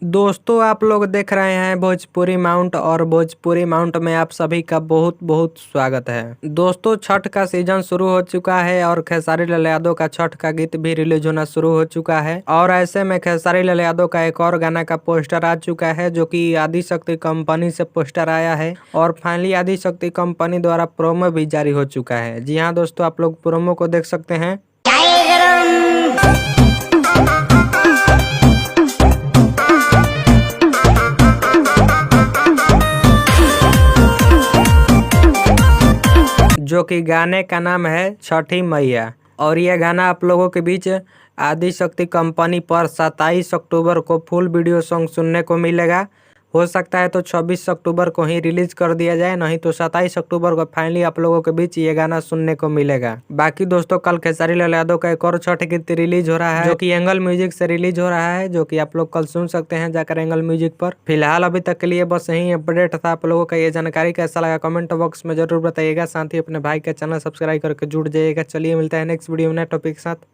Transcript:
दोस्तों आप लोग देख रहे हैं भोजपुरी माउंट और भोजपुरी माउंट में आप सभी का बहुत बहुत स्वागत है। दोस्तों छठ का सीजन शुरू हो चुका है और खेसारी लाल यादव का छठ का गीत भी रिलीज होना शुरू हो चुका है और ऐसे में खेसारी लाल यादव का एक और गाना का पोस्टर आ चुका है जो कि आदिशक्ति कंपनी से पोस्टर आया है और फाइनली आदिशक्ति कंपनी द्वारा प्रोमो भी जारी हो चुका है। जी हाँ दोस्तों, आप लोग प्रोमो को देख सकते हैं। जो कि गाने का नाम है छठी मैया और यह गाना आप लोगों के बीच आदिशक्ति कंपनी पर 27 अक्टूबर को फुल वीडियो सॉन्ग सुनने को मिलेगा। हो सकता है तो 26 अक्टूबर को ही रिलीज कर दिया जाए, नहीं तो 27 अक्टूबर को फाइनली आप लोगों के बीच ये गाना सुनने को मिलेगा। बाकी दोस्तों कल खेसारी लाल यादव का एक और छठ गीत रिलीज हो रहा है जो कि एंगल म्यूजिक से रिलीज हो रहा है, जो कि आप लोग कल सुन सकते हैं जाकर एंगल म्यूजिक पर। फिलहाल अभी तक के लिए बस यही अपडेट था। आप लोगों का ये जानकारी कैसा लगा कमेंट बॉक्स में जरूर बताइएगा। साथ ही अपने भाई का चैनल सब्सक्राइब करके जुड़ जाइएगा। चलिए मिलता है नेक्स्ट वीडियो में नए टॉपिक के साथ।